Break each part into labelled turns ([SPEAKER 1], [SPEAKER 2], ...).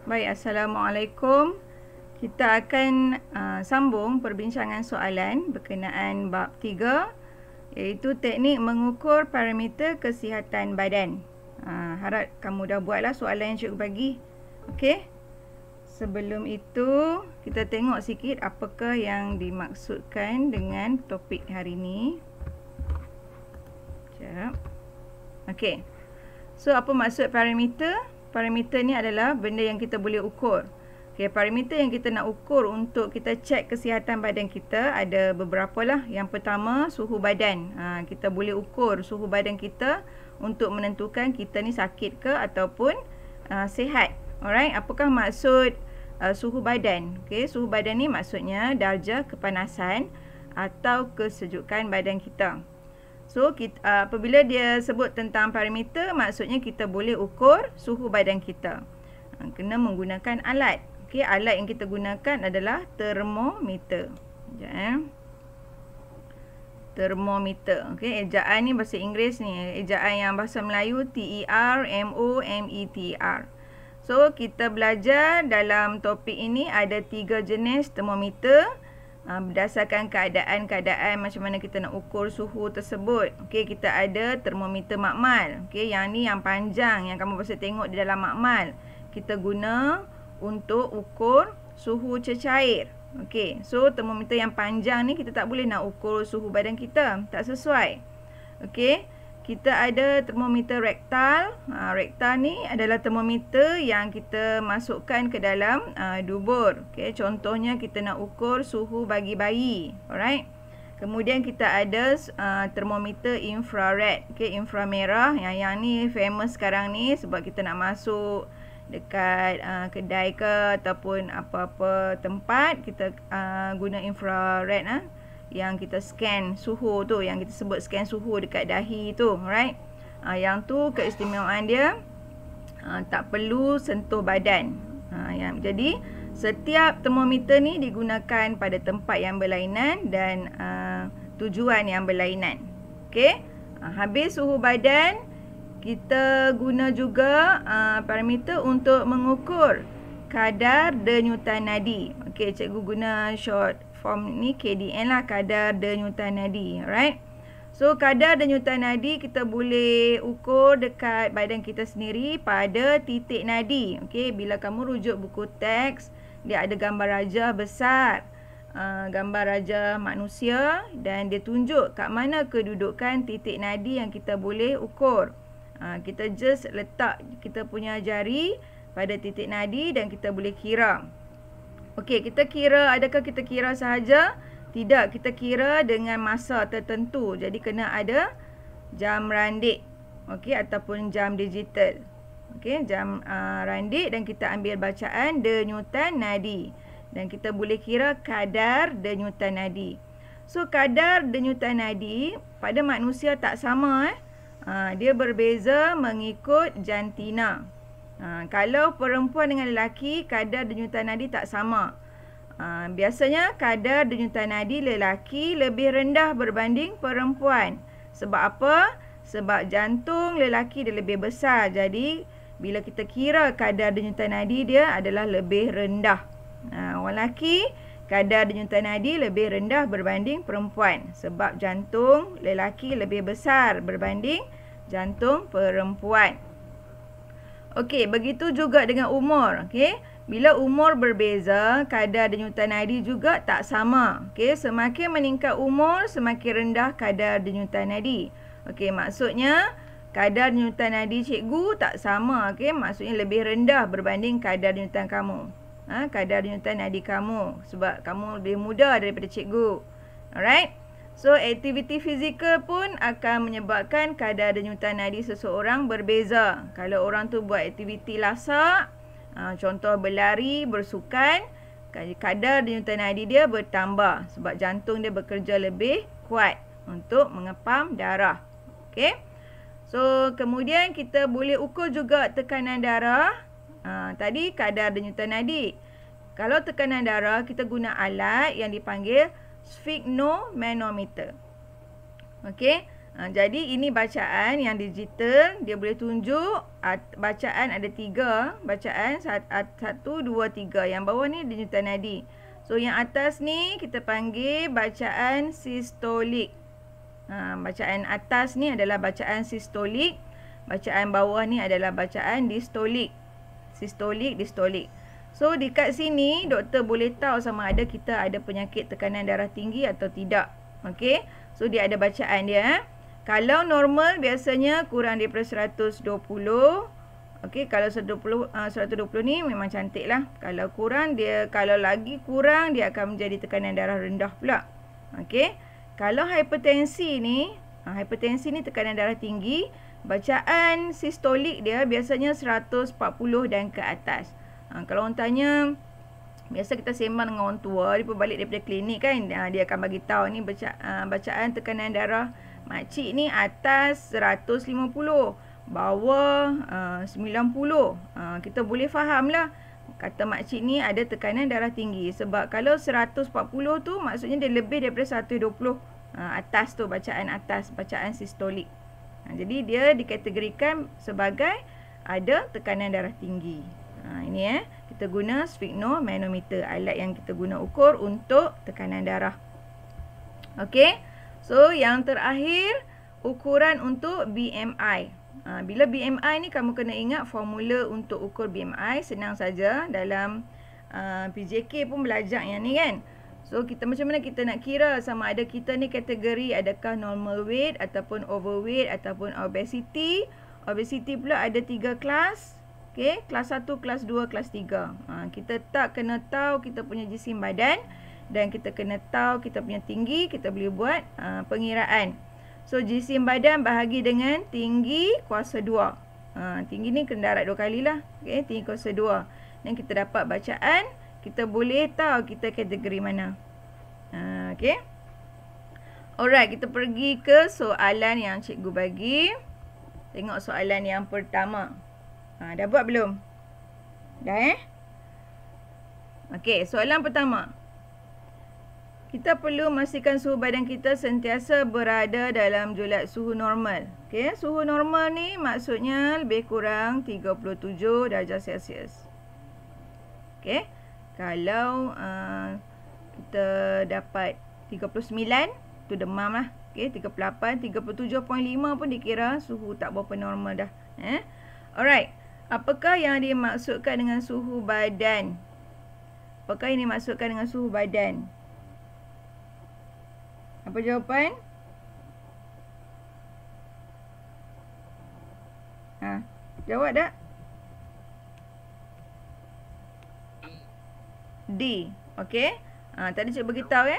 [SPEAKER 1] Baik, Assalamualaikum. Kita akan sambung perbincangan soalan berkenaan bab 3, iaitu teknik mengukur parameter kesihatan badan. Harap kamu dah buatlah soalan yang cikgu bagi. Okey. Sebelum itu, kita tengok sikit apakah yang dimaksudkan dengan topik hari ini. Sekejap. Okey. So, apa maksud parameter? Parameter ni adalah benda yang kita boleh ukur. Okay, parameter yang kita nak ukur untuk kita cek kesihatan badan kita ada beberapa lah. Yang pertama, suhu badan. Kita boleh ukur suhu badan kita untuk menentukan kita ni sakit ke ataupun sihat. Alright, apakah maksud suhu badan? Okay, suhu badan ni maksudnya darjah kepanasan atau kesejukan badan kita. So, apabila dia sebut tentang parameter, maksudnya kita boleh ukur suhu badan kita. Kena menggunakan alat. Okay, alat yang kita gunakan adalah termometer. Sekejap, termometer. Okay, ejaan ni bahasa Inggeris ni. Ejaan yang bahasa Melayu TERMOMETR. So, kita belajar dalam topik ini ada 3 jenis termometer. Berdasarkan keadaan-keadaan macam mana kita nak ukur suhu tersebut. Okey, kita ada termometer makmal. Okey, yang ni yang panjang yang kamu bisa tengok di dalam makmal. Kita guna untuk ukur suhu cecair. Okey, so termometer yang panjang ni kita tak boleh nak ukur suhu badan kita, tak sesuai. Okey, kita ada termometer rektal. Rektal ni adalah termometer yang kita masukkan ke dalam dubur. Okay, contohnya kita nak ukur suhu bagi bayi. Alright. Kemudian kita ada termometer infrared. Okay, inframerah. Yang ni famous sekarang ni sebab kita nak masuk dekat kedai ke ataupun apa-apa tempat, kita guna infrared yang kita scan suhu tu, yang kita sebut scan suhu dekat dahi tu, right? Yang tu keistimewaan dia tak perlu sentuh badan. Jadi setiap termometer ni digunakan pada tempat yang berlainan dan tujuan yang berlainan. Okey, habis suhu badan, kita guna juga parameter untuk mengukur kadar denyutan nadi. Okey, cikgu guna short form ni KDN lah, kadar denyutan nadi. Alright. So, kadar denyutan nadi kita boleh ukur dekat badan kita sendiri pada titik nadi. Okey, bila kamu rujuk buku teks, dia ada gambar rajah besar. Gambar rajah manusia dan dia tunjuk kat mana kedudukan titik nadi yang kita boleh ukur. Kita just letak kita punya jari pada titik nadi dan kita boleh kira. Okey, kita kira, adakah kita kira sahaja? Tidak, kita kira dengan masa tertentu. Jadi kena ada jam randik. Okey, ataupun jam digital. Okey, jam randik dan kita ambil bacaan denyutan nadi. Dan kita boleh kira kadar denyutan nadi. So, kadar denyutan nadi pada manusia tak sama. Dia berbeza mengikut jantina. Kalau perempuan dengan lelaki, kadar denyutan nadi tak sama. Biasanya kadar denyutan nadi lelaki lebih rendah berbanding perempuan. Sebab apa? Sebab jantung lelaki dia lebih besar. Jadi, bila kita kira kadar denyutan nadi dia adalah lebih rendah. Orang lelaki, kadar denyutan nadi lebih rendah berbanding perempuan. Sebab jantung lelaki lebih besar berbanding jantung perempuan. Okey, begitu juga dengan umur. Okey, bila umur berbeza, kadar denyutan nadi juga tak sama. Okey, semakin meningkat umur, semakin rendah kadar denyutan nadi. Okey, maksudnya kadar denyutan nadi cikgu tak sama. Okey, maksudnya lebih rendah berbanding kadar denyutan kamu. Kadar denyutan nadi kamu sebab kamu lebih muda daripada cikgu. Alright. So, aktiviti fizikal pun akan menyebabkan kadar denyutan nadi seseorang berbeza. Kalau orang tu buat aktiviti lasak, contoh berlari, bersukan, kadar denyutan nadi dia bertambah sebab jantung dia bekerja lebih kuat untuk mengepam darah. Okey. So, kemudian kita boleh ukur juga tekanan darah. Tadi kadar denyutan nadi. Kalau tekanan darah, kita guna alat yang dipanggil sphygmomanometer. Okey, Jadi ini bacaan yang digital. Dia boleh tunjuk bacaan ada 3. Bacaan 1, 2, 3. Yang bawah ni denyutan nadi. So yang atas ni kita panggil bacaan sistolik. Bacaan atas ni adalah bacaan sistolik. Bacaan bawah ni adalah bacaan distolik. Sistolik, distolik. So dekat sini doktor boleh tahu sama ada kita ada penyakit tekanan darah tinggi atau tidak. Okey. So dia ada bacaan dia. Kalau normal biasanya kurang daripada 120. Okey, kalau 120 ni memang cantik lah. Kalau kurang kalau lagi kurang dia akan menjadi tekanan darah rendah pula. Okey. Kalau hipertensi ni tekanan darah tinggi, bacaan sistolik dia biasanya 140 dan ke atas. Kalau orang tanya, biasa kita sembang dengan orang tua, dia balik daripada klinik kan, dia akan bagi tahu ni bacaan tekanan darah makcik ni atas 150, bawah 90. Kita boleh faham lah, kata makcik ni ada tekanan darah tinggi. Sebab kalau 140 tu maksudnya dia lebih daripada 120. Atas tu bacaan atas, bacaan sistolik. Jadi dia dikategorikan sebagai ada tekanan darah tinggi. Ini kita guna sphygmomanometer, alat yang kita guna ukur untuk tekanan darah. Okey. So yang terakhir, ukuran untuk BMI. Bila BMI ni kamu kena ingat formula untuk ukur BMI. Senang saja, dalam PJK pun belajar yang ni kan. So kita macam mana kita nak kira sama ada kita ni kategori adakah normal weight ataupun overweight ataupun obesity. Obesity pula ada 3 kelas. Okay, kelas 1, kelas 2, kelas 3. Kita kena tahu kita punya jisim badan dan kita kena tahu kita punya tinggi. Kita boleh buat pengiraan. So jisim badan bahagi dengan tinggi kuasa 2. Tinggi ni kena darab 2 kali lah. Okay, tinggi kuasa 2. Dan kita dapat bacaan. Kita boleh tahu kita kategori mana. Okay. Alright, kita pergi ke soalan yang cikgu bagi. Tengok soalan yang pertama. Dah buat belum? Dah Okay, soalan pertama. Kita perlu memastikan suhu badan kita sentiasa berada dalam julat suhu normal. Okay, suhu normal ni maksudnya lebih kurang 37 darjah Celsius. Okay. Kalau kita dapat 39, tu demam lah. Okay, 38, 37.5 pun dikira suhu tak berapa normal dah. Alright. Apakah yang dimaksudkan dengan suhu badan? Apakah yang dimaksudkan dengan suhu badan? Apa jawapan? Jawab tak? D. Okey. Tadi cikgu beritahu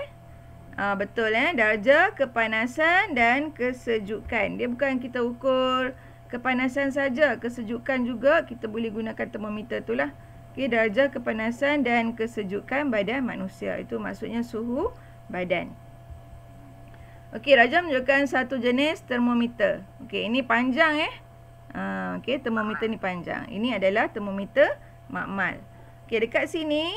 [SPEAKER 1] betul darjah kepanasan dan kesejukan. Dia bukan kita ukur kepanasan saja, kesejukan juga kita boleh gunakan termometer tu lah. Okey, darjah kepanasan dan kesejukan badan manusia. Itu maksudnya suhu badan. Okey, Raja menunjukkan satu jenis termometer. Okey, ini panjang okey, termometer ni panjang. Ini adalah termometer makmal. Okey, dekat sini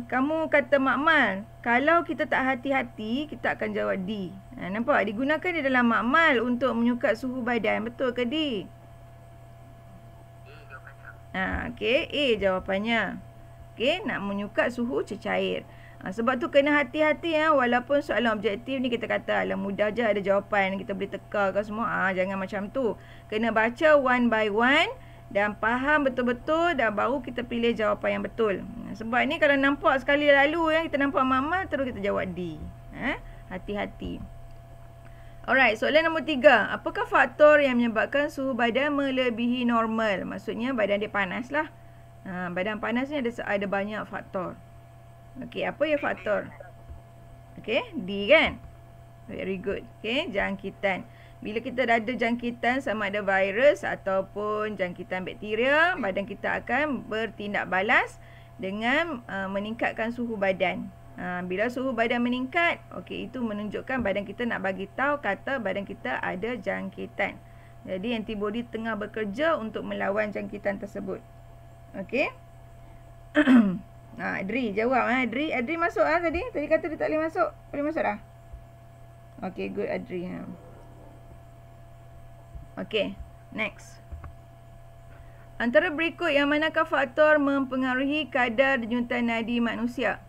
[SPEAKER 1] kamu kata makmal. Kalau kita tak hati-hati, kita akan jawab D. Nampak? Digunakan di dalam makmal untuk menyukat suhu badan. Betul ke D? Okey, A jawapannya. Okey, nak menyukat suhu cecair. Sebab tu kena hati-hati walaupun soalan objektif ni kita kata alah mudah je ada jawapan, kita boleh teka ke semua. Jangan macam tu. Kena baca one by one dan faham betul-betul dan baru kita pilih jawapan yang betul. Sebab ni kalau nampak sekali lalu kita nampak makmal terus kita jawab D. Hati-hati. Alright, soalan nombor 3. Apakah faktor yang menyebabkan suhu badan melebihi normal? Maksudnya badan dia panas lah. Badan panas ni ada banyak faktor. Okey, apa ya faktor? Okey, D kan? Very good. Okey, jangkitan. Bila kita dah ada jangkitan sama ada virus ataupun jangkitan bakteria, badan kita akan bertindak balas dengan meningkatkan suhu badan. Bila suhu badan meningkat, okey, itu menunjukkan badan kita nak bagi tahu kata badan kita ada jangkitan. Jadi antibodi tengah bekerja untuk melawan jangkitan tersebut. Okey. Adri jawab. Adri masuk tadi. Tadi kata dia tak boleh masuk. Boleh masuk dah? Okay, good Adri. Okay, next. Antara berikut yang manakah faktor mempengaruhi kadar denyutan nadi manusia?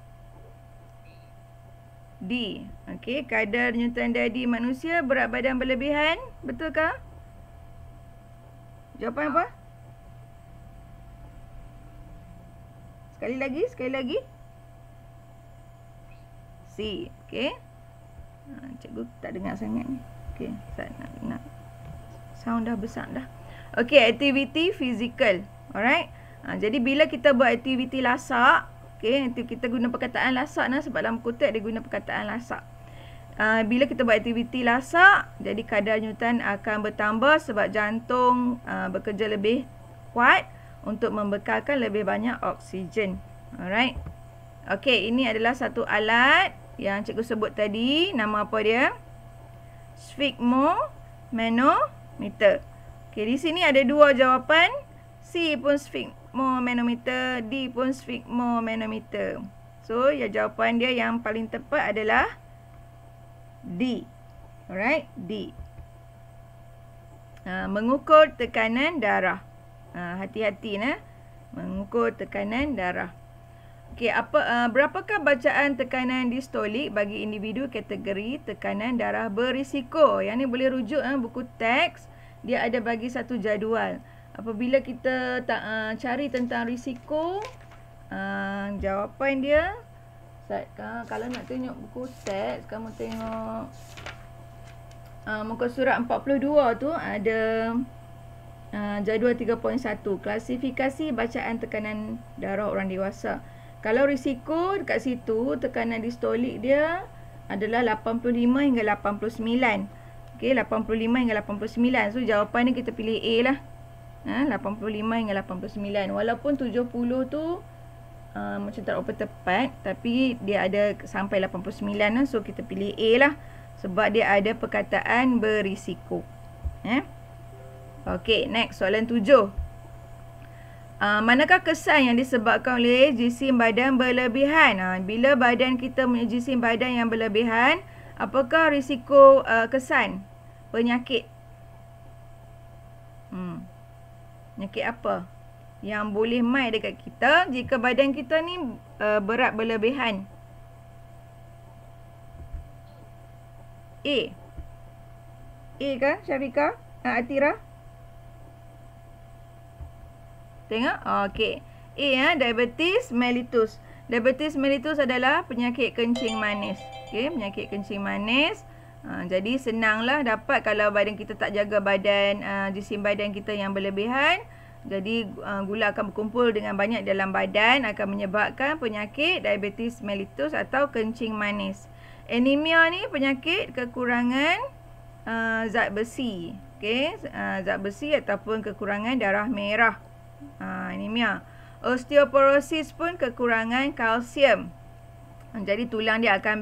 [SPEAKER 1] D. Okey, kadar denyutan nadi manusia, berat badan berlebihan, betulkah? Jawapan apa? Sekali lagi. C. Okey. Cikgu tak dengar sangat ni. Okey, saya nak dengar. Sound dah besar dah. Okey, aktiviti fizikal. Alright. Jadi bila kita buat aktiviti lasak, okey, nanti kita guna perkataan lasak nah, sebab dalam kotak dia guna perkataan lasak. Bila kita buat aktiviti lasak, jadi kadar denyutan akan bertambah sebab jantung bekerja lebih kuat untuk membekalkan lebih banyak oksigen. Alright. Okey, ini adalah satu alat yang cikgu sebut tadi. Nama apa dia? Sphygmomanometer. Okey, di sini ada dua jawapan. C pun sphygmomanometer, D pun sphygmomanometer. So, ya jawapan dia yang paling tepat adalah D. Alright, D. Mengukur tekanan darah. Hati-hati nah. Mengukur tekanan darah. Okey, berapakah bacaan tekanan distolik bagi individu kategori tekanan darah berisiko? Yang ni boleh rujuk buku teks. Dia ada bagi satu jadual. Apabila kita cari tentang risiko, jawapan dia, kalau nak tengok buku teks, kamu tengok muka surat 42 tu ada jadual 3.1, klasifikasi bacaan tekanan darah orang dewasa. Kalau risiko dekat situ, tekanan distolik dia adalah 85 hingga 89. Okey, 85 hingga 89. So jawapan ni kita pilih A lah. 85 hingga 89. Walaupun 70 tu macam tak apa tepat, tapi dia ada sampai 89 lah. So kita pilih A lah. Sebab dia ada perkataan berisiko. Okey, next soalan 7. Manakah kesan yang disebabkan oleh jisim badan berlebihan? Bila badan kita punya jisim badan yang berlebihan, apakah risiko kesan penyakit? Penyakit apa yang boleh mai dekat kita jika badan kita ni berat berlebihan? A. A kan Syarika? Atira? Tengok. Okey. A, diabetes mellitus. Diabetes mellitus adalah penyakit kencing manis. Okey, penyakit kencing manis. Jadi senanglah dapat kalau badan kita tak jaga badan, jisim badan kita yang berlebihan. Jadi gula akan berkumpul dengan banyak dalam badan, akan menyebabkan penyakit diabetes mellitus atau kencing manis. Anemia ni penyakit kekurangan zat besi. Okey, zat besi ataupun kekurangan darah merah. Anemia. Osteoporosis pun kekurangan kalsium. Jadi tulang dia akan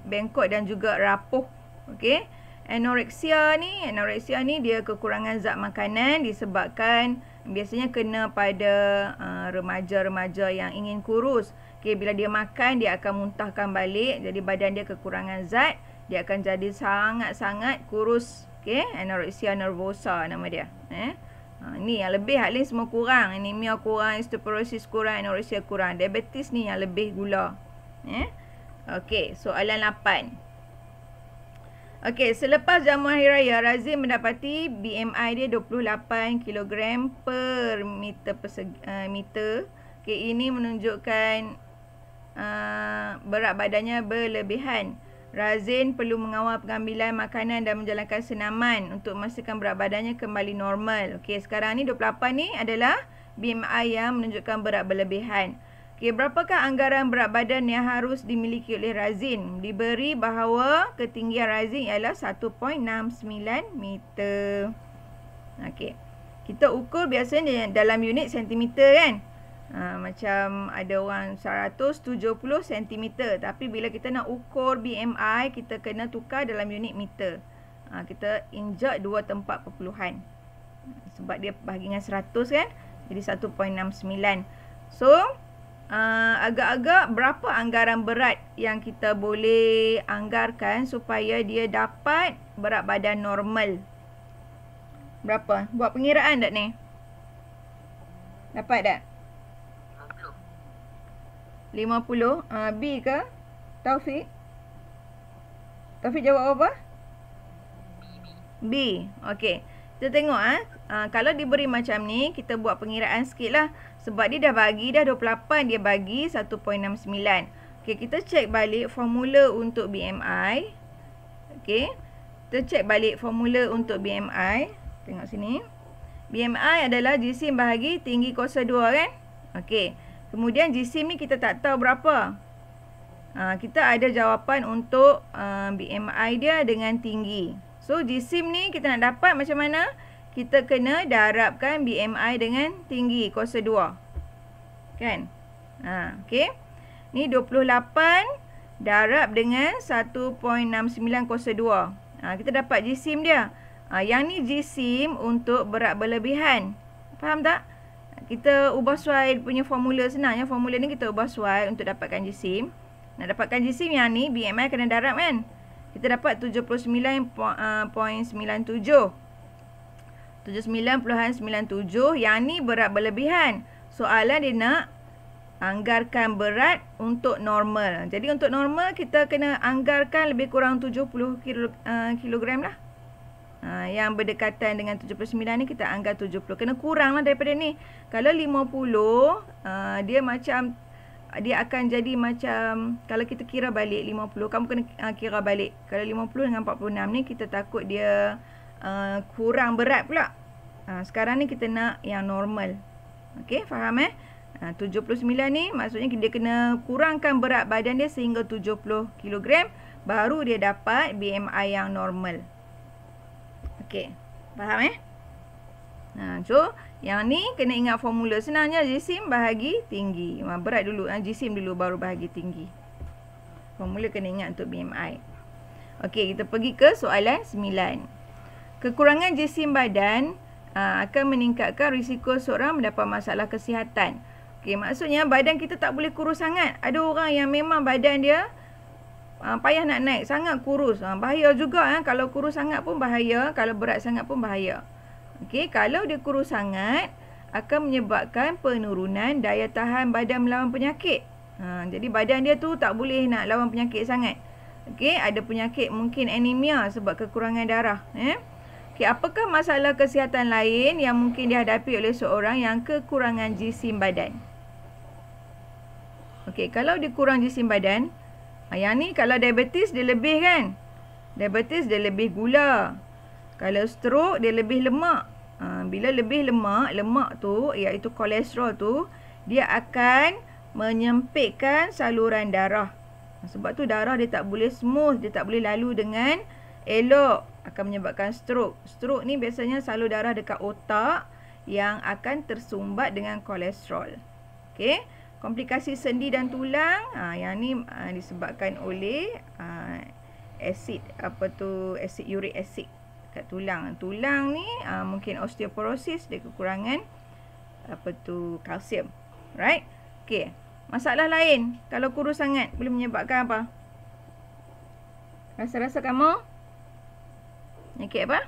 [SPEAKER 1] bengkok dan juga rapuh. Okey. Anoreksia ni dia kekurangan zat makanan disebabkan biasanya kena pada remaja-remaja yang ingin kurus. Okey, bila dia makan dia akan muntahkan balik, jadi badan dia kekurangan zat, dia akan jadi sangat-sangat kurus. Okey, anoreksia nervosa nama dia. Ni yang lebih, hal lain semua kurang. Anemia kurang, osteoporosis kurang, anoreksia kurang. Diabetes ni yang lebih gula. Okey, soalan 8. Okey, selepas jamuan hari raya, Razin mendapati BMI dia 28 kg per meter meter. Okey, ini menunjukkan berat badannya berlebihan. Razin perlu mengawal pengambilan makanan dan menjalankan senaman untuk memastikan berat badannya kembali normal. Okey, sekarang ni 28 ni adalah BMI yang menunjukkan berat berlebihan. Okey, berapakah anggaran berat badan yang harus dimiliki oleh Razin? Diberi bahawa ketinggian Razin ialah 1.69 meter. Okey, kita ukur biasanya dalam unit sentimeter kan? Macam ada orang 170 cm. Tapi bila kita nak ukur BMI, kita kena tukar dalam unit meter. Kita injak 2 tempat perpuluhan. Sebab dia bahagi dengan 100 kan. Jadi 1.69. So agak-agak berapa anggaran berat yang kita boleh anggarkan supaya dia dapat berat badan normal. Berapa? Buat pengiraan tak ni? Dapat tak? 50. B ke? Taufik? Taufik jawab apa? B. Okey. Kita tengok kalau diberi macam ni, kita buat pengiraan sikit lah. Sebab dia dah bagi dah 28, dia bagi 1.69. Okey, kita cek balik formula untuk BMI. Okey. Kita cek balik formula untuk BMI. Tengok sini. BMI adalah jisim bahagi tinggi kuasa 2 kan? Okey. Kemudian jisim ni kita tak tahu berapa. Kita ada jawapan untuk BMI dia dengan tinggi. So, jisim ni kita nak dapat macam mana? Kita kena darabkan BMI dengan tinggi kuasa 2. Kan? Okey. Ni 28 darab dengan 1.69 kuasa 2. Kita dapat jisim dia. Yang ni jisim untuk berat berlebihan. Faham tak? Kita ubah suai punya formula senangnya. Formula ni kita ubah suai untuk dapatkan jisim. Nak dapatkan jisim yang ni, BMI kena darab kan? Kita dapat 79.97. 79.97. Yang ni berat berlebihan. Soalan dia nak anggarkan berat untuk normal. Jadi untuk normal kita kena anggarkan lebih kurang 70 kilogram lah. Yang berdekatan dengan 79 ni kita anggap 70. Kena kurang lah daripada ni. Kalau 50, dia akan jadi macam, kalau kita kira balik 50, kamu kena kira balik. Kalau 50 dengan 46 ni kita takut dia kurang berat pula. Sekarang ni kita nak yang normal. Okey, faham 79 ni maksudnya dia kena kurangkan berat badan dia sehingga 70 kg. Baru dia dapat BMI yang normal. Okey, faham so, yang ni kena ingat formula. Senangnya jisim bahagi tinggi. Berat dulu, jisim dulu baru bahagi tinggi. Formula kena ingat untuk BMI. Okey, kita pergi ke soalan 9. Kekurangan jisim badan akan meningkatkan risiko seorang mendapat masalah kesihatan. Okey, maksudnya badan kita tak boleh kurus sangat. Ada orang yang memang badan dia payah nak naik, sangat kurus. Bahaya juga kalau kurus sangat pun bahaya, kalau berat sangat pun bahaya. Okey, kalau dia kurus sangat akan menyebabkan penurunan daya tahan badan melawan penyakit. Jadi badan dia tu tak boleh nak lawan penyakit sangat. Okey, ada penyakit mungkin anemia sebab kekurangan darah. Okey, apakah masalah kesihatan lain yang mungkin dihadapi oleh seorang yang kekurangan jisim badan? Okey, kalau dia kurang jisim badan, yang ni kalau diabetes dia lebih kan? Diabetes dia lebih gula. Kalau stroke dia lebih lemak. Bila lebih lemak tu iaitu kolesterol tu, dia akan menyempitkan saluran darah. Sebab tu darah dia tak boleh smooth, dia tak boleh lalu dengan elok, akan menyebabkan stroke. Stroke ni biasanya salur darah dekat otak yang akan tersumbat dengan kolesterol. Okey. Komplikasi sendi dan tulang, yang ni disebabkan oleh asid asid uric acid kat tulang. Tulang ni mungkin osteoporosis, dia kekurangan kalsium. Right? Okey. Masalah lain kalau kurus sangat boleh menyebabkan apa? Rasa-rasa kamu? Penyakit apa?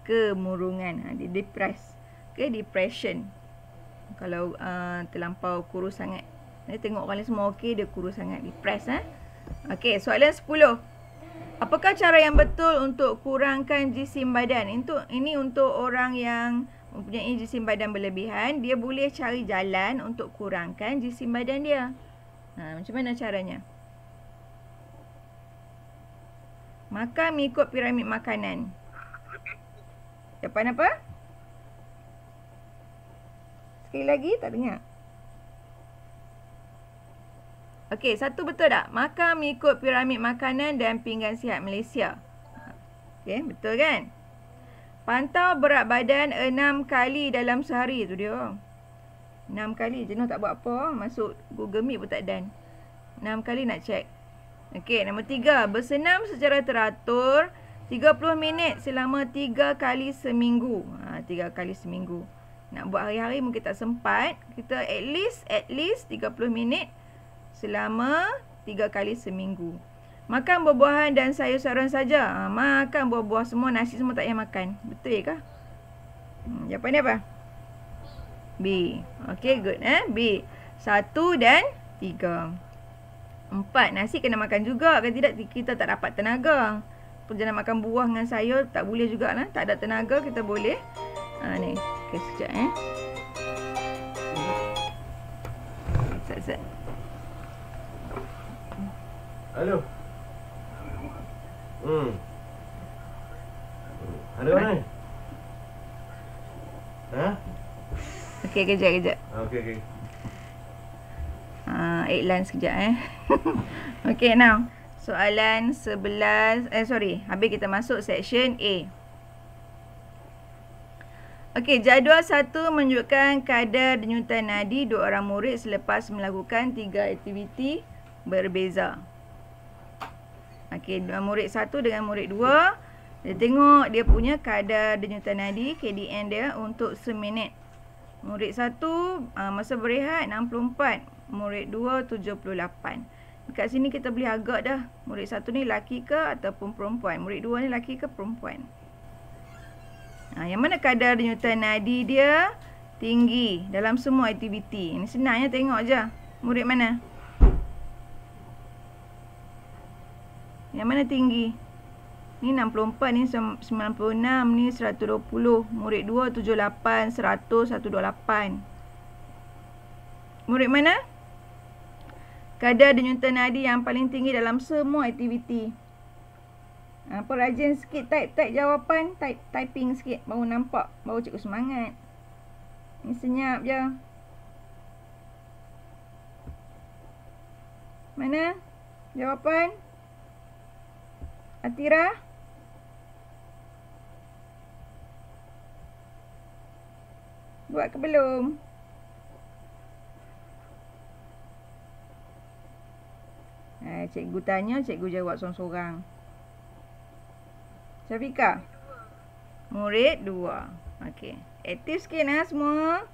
[SPEAKER 1] Kemurungan. Dia depress. Okay, depression. Kalau terlampau kurus sangat. Dia tengok orang lain semua okey, dia kurus sangat, depress. Okey, soalan 10. Apakah cara yang betul untuk kurangkan jisim badan? Ini untuk orang yang mempunyai jisim badan berlebihan. Dia boleh cari jalan untuk kurangkan jisim badan dia. Macam mana caranya? Makan mengikut piramid makanan. Jawapan apa? Sekali lagi, tak dengar. Okey, satu betul tak? Makan mengikut piramid makanan dan pinggan sihat Malaysia. Okey, betul kan? Pantau berat badan 6 kali dalam sehari. Tu dia. 6 kali. Jenuh tak buat apa. Masuk Google Meet pun tak dan. 6 kali nak check. Okey, nombor 3. Bersenam secara teratur 30 minit selama 3 kali seminggu. 3 kali seminggu. Nak buat hari-hari mungkin tak sempat. Kita at least 30 minit selama 3 kali seminggu. Makan buah-buahan dan sayur-sayuran saja. Makan buah-buah semua, nasi semua tak payah makan. Betul ke? Jawapan dia apa? B. Okay, good. B. 1 dan 3. 4. Nasi kena makan juga. Kalau tidak, kita tak dapat tenaga. Jangan makan buah dengan sayur, tak boleh jugalah. Tak ada tenaga, kita boleh. Ni. Okay, sekejap Sekejap.
[SPEAKER 2] Halo. Ada mana?
[SPEAKER 1] Okey, kejap.
[SPEAKER 2] Okey.
[SPEAKER 1] Iklan sekejap Okey, now. Soalan 11, habis kita masuk section A. Okey, jadual 1 menunjukkan kadar denyutan nadi dua orang murid selepas melakukan 3 aktiviti berbeza. Okey, murid 1 dengan murid 2. Dia tengok dia punya kadar denyutan nadi KDN dia untuk seminit. Murid 1 masa berehat 64, murid 2 78. Dekat sini kita boleh agak dah. Murid 1 ni lelaki ke ataupun perempuan. Murid 2 ni lelaki ke perempuan. Yang mana kadar denyutan nadi dia tinggi dalam semua aktiviti. Ini senangnya tengok je. Murid mana? Yang mana tinggi? Ni 64, ni 96, ni 120. Murid 2 78, 100, 128. Murid mana? Kadar denyutan nadi yang paling tinggi dalam semua aktiviti. Apa rajin sikit type jawapan, typing sikit baru nampak, baru cikgu semangat. Ni senyap je. Mana jawapan? Atira? Buat ke belum? Cikgu tanya, cikgu jawab sorang-sorang. Syafika? Murid 2. Okey. Aktif sikit semua.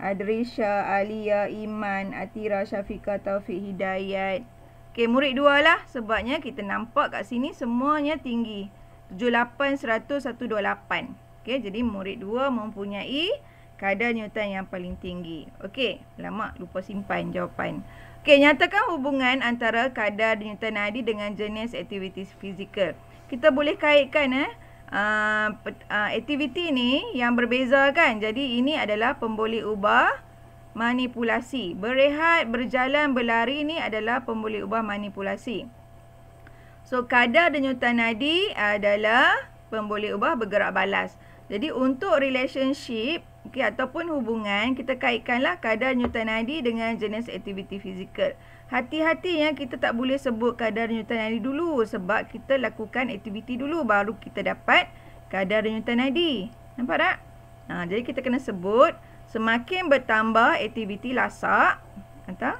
[SPEAKER 1] Adrisha, Alia, Iman, Atira, Syafika, Taufik, Hidayat. Okey, murid 2 lah. Sebabnya kita nampak kat sini semuanya tinggi. 78, 100, 128. Okey, jadi murid 2 mempunyai kadar denyutan yang paling tinggi. Okey, lama lupa simpan jawapan. Okey, nyatakan hubungan antara kadar denyutan nadi dengan jenis aktiviti fizikal. Kita boleh kaitkan aktiviti ni yang berbeza kan. Jadi ini adalah pemboleh ubah manipulasi. Berehat, berjalan, berlari ni adalah pemboleh ubah manipulasi. So kadar denyutan nadi adalah pemboleh ubah bergerak balas. Jadi untuk relationship ataupun hubungan, kita kaitkanlah kadar denyutan nadi dengan jenis aktiviti fizikal. Hati-hatinya kita tak boleh sebut kadar denyutan nadi dulu, sebab kita lakukan aktiviti dulu baru kita dapat kadar denyutan nadi. Nampak tak? Jadi kita kena sebut semakin bertambah aktiviti lasak.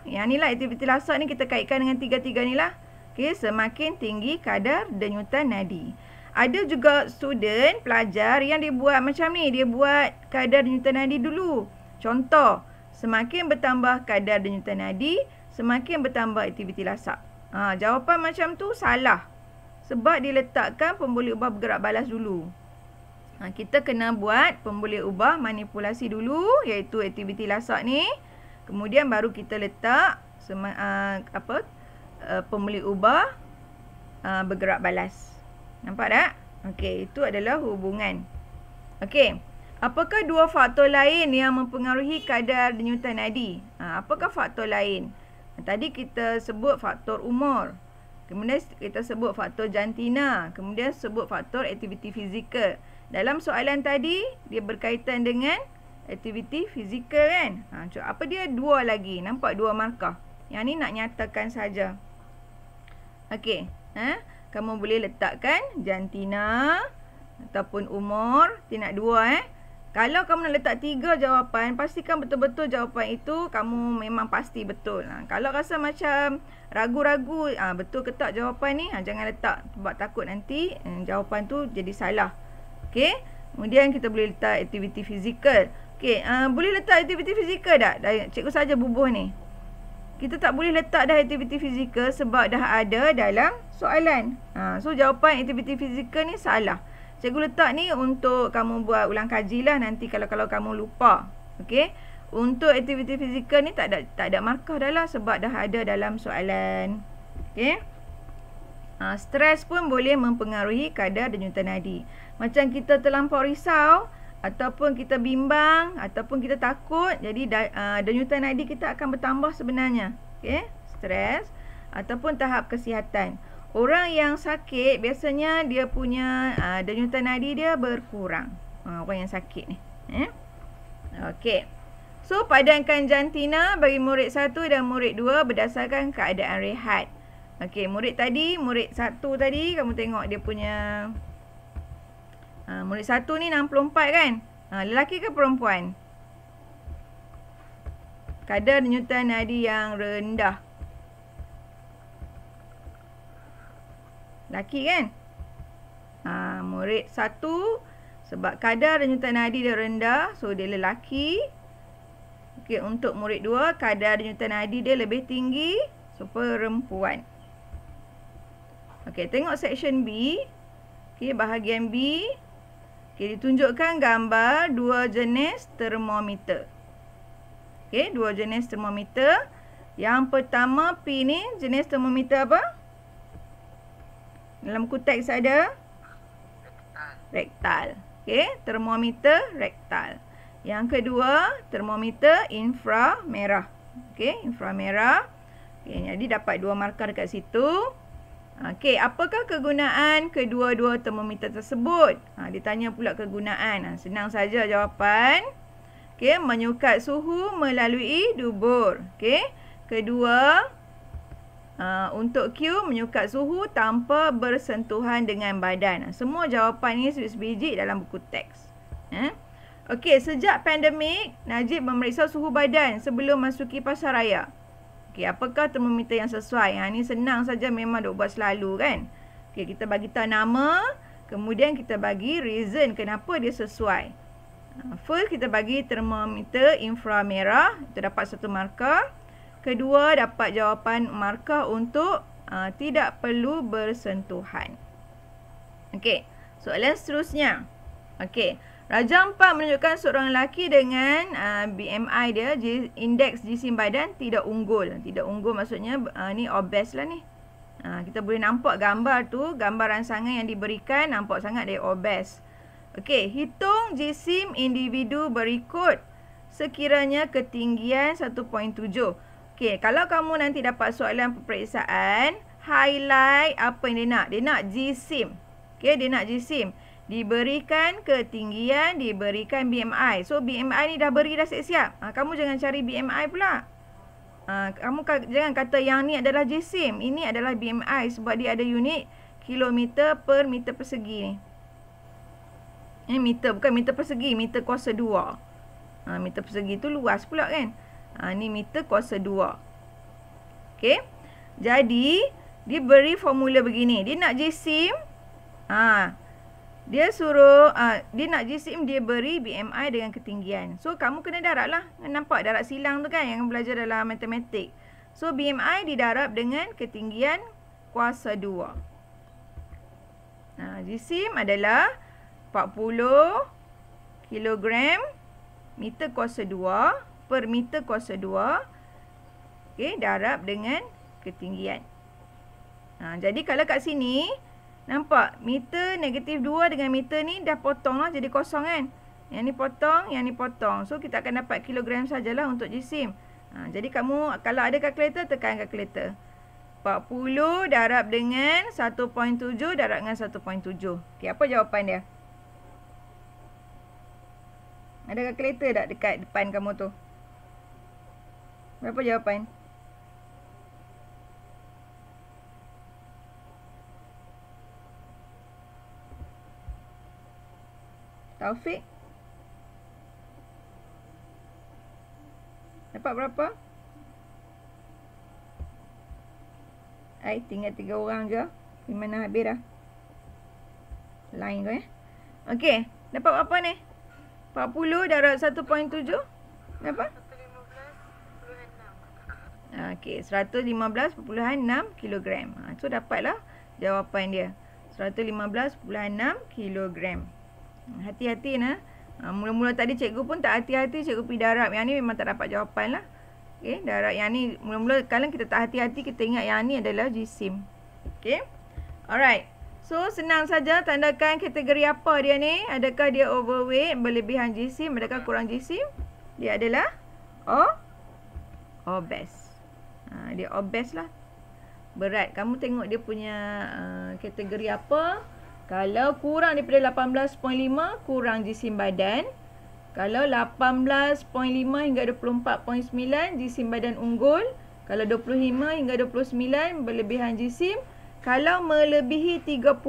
[SPEAKER 1] Yang ni lah aktiviti lasak ni kita kaitkan dengan tiga-tiga ni lah. Okay, semakin tinggi kadar denyutan nadi. Ada juga student, pelajar yang dia buat macam ni. Dia buat kadar denyutan nadi dulu. Contoh, semakin bertambah kadar denyutan nadi, semakin bertambah aktiviti lasak. Jawapan macam tu salah. Sebab dia letakkan pemboleh ubah bergerak balas dulu. Kita kena buat pemboleh ubah manipulasi dulu, iaitu aktiviti lasak ni. Kemudian baru kita letak pemboleh ubah bergerak balas. Nampak tak? Okey, itu adalah hubungan. Okey. Apakah dua faktor lain yang mempengaruhi kadar denyutan nadi? Apakah faktor lain? Tadi kita sebut faktor umur. Kemudian kita sebut faktor jantina. Kemudian sebut faktor aktiviti fizikal. Dalam soalan tadi, dia berkaitan dengan aktiviti fizikal kan? Apa dia? Dua lagi. Nampak dua markah. Yang ni nak nyatakan saja. Okey. Kamu boleh letakkan jantina ataupun umur. Tidak dua Kalau kamu nak letak 3 jawapan, pastikan betul-betul jawapan itu kamu memang pasti betul. Kalau rasa macam ragu-ragu, betul ke tak jawapan ni, jangan letak. Sebab takut nanti jawapan tu jadi salah. Okey. Kemudian kita boleh letak aktiviti fizikal. Okey, boleh letak aktiviti fizikal tak? Cikgu saja bubuh ni. Kita tak boleh letak dah aktiviti fizikal sebab dah ada dalam soalan. So jawapan aktiviti fizikal ni salah. Cikgu letak ni untuk kamu buat ulang kaji lah nanti kalau kamu lupa. Okey. Untuk aktiviti fizikal ni tak ada markah dah lah sebab dah ada dalam soalan. Okey. Stres pun boleh mempengaruhi kadar denyutan nadi. Macam kita terlampau risau ataupun kita bimbang ataupun kita takut, jadi denyutan nadi kita akan bertambah sebenarnya. Okey, stres ataupun tahap kesihatan. Orang yang sakit biasanya dia punya denyutan nadi dia berkurang. Orang yang sakit ni. Okey. So padankan jantina bagi murid 1 dan murid 2 berdasarkan keadaan rehat. Okey, murid 1 tadi kamu tengok dia punya murid 1 ni 64 kan? Lelaki ke perempuan? Kadar denyutan nadi yang rendah. Lelaki kan? Murid 1 sebab kadar denyutan nadi dia rendah, so dia lelaki. Okey, untuk murid 2 kadar denyutan nadi dia lebih tinggi, so perempuan. Okey, tengok section B. Okey, bahagian B. Okey, ditunjukkan gambar 2 jenis termometer. Okey, 2 jenis termometer. Yang pertama P ni jenis termometer apa? Dalam buku teks ada rektal. Okey, termometer rektal. Yang kedua, termometer inframerah. Okey, inframerah. Okey, jadi dapat 2 markah dekat situ. Okey, apakah kegunaan kedua-dua termometer tersebut? Ditanya pula kegunaan. Senang saja jawapan. Okey, menyukat suhu melalui dubur. Okey, kedua, untuk Q, menyukat suhu tanpa bersentuhan dengan badan. Semua jawapan ni sebiji dalam buku teks. Okey, sejak pandemik, Najib memeriksa suhu badan sebelum masuki pasaraya. Okey, apakah termometer yang sesuai? Ni senang saja, memang duk buat selalu kan. Okey, kita bagi tahu nama, kemudian kita bagi reason kenapa dia sesuai. First, kita bagi termometer inframerah, itu dapat 1 markah. Kedua, dapat jawapan markah untuk tidak perlu bersentuhan. Okey, soalan seterusnya. Okey, Rajah 4 menunjukkan seorang lelaki dengan BMI dia, indeks jisim badan tidak unggul. Tidak unggul maksudnya ni obes lah ni. Kita boleh nampak gambar tu, gambar rangsangan yang diberikan, nampak sangat dia obes. Okey, hitung jisim individu berikut sekiranya ketinggian 1.7. Okey, kalau kamu nanti dapat soalan peperiksaan, highlight apa yang dia nak. Dia nak jisim. Okey, dia nak jisim. Diberikan ketinggian, diberikan BMI. So, BMI ni dah beri dah siap-siap. Kamu jangan cari BMI pula. Kamu jangan kata yang ni adalah jisim. Ini adalah BMI sebab dia ada unit kilometer per meter persegi ni. Ini meter, bukan meter persegi, meter kuasa 2. Meter persegi tu luas pula kan. Ni meter kuasa 2. Okey. Jadi, dia beri formula begini. Dia nak jisim. Dia suruh, dia nak jisim, dia beri BMI dengan ketinggian. So, kamu kena darab lah. Nampak darab silang tu kan yang belajar dalam matematik. So, BMI didarab dengan ketinggian kuasa 2. Jisim adalah 40 kilogram meter kuasa 2 per meter kuasa 2. Okey, darab dengan ketinggian. Jadi, kalau kat sini, nampak meter negatif 2 dengan meter ni dah potong lah jadi kosong kan. Yang ni potong, yang ni potong. So, kita akan dapat kilogram sajalah untuk jisim. Jadi, kamu kalau ada kalkulator, tekan kalkulator. 40 darab dengan 1.7 darab dengan 1.7. Okey, apa jawapan dia? Ada kalkulator tak dekat depan kamu tu? Berapa jawapan? Taufik? Dapat berapa? Tinggal 3 orang je. Di mana habis dah? Lain tu Okey, dapat berapa ni? 40 darab 1.7 berapa? 115.6. Okey, 115.6 kilogram. So dapatlah jawapan dia. 115.6 kilogram. Hati-hati nah. Mula-mula tadi cikgu pun tak hati-hati, cikgu pergi darab. Yang ni memang tak dapat jawapan lah. Okey, darab yang ni mula-mula kalau kita tak hati-hati, kita ingat yang ni adalah jisim. Okey. Alright. So senang saja tandakan kategori apa dia ni. Adakah dia overweight, berlebihan jisim, adakah kurang jisim? Dia adalah obese. Dia obese lah. Berat. Kamu tengok dia punya kategori apa. Kalau kurang daripada 18.5, kurang jisim badan. Kalau 18.5 hingga 24.9, jisim badan unggul. Kalau 25 hingga 29, berlebihan jisim. Kalau melebihi 30,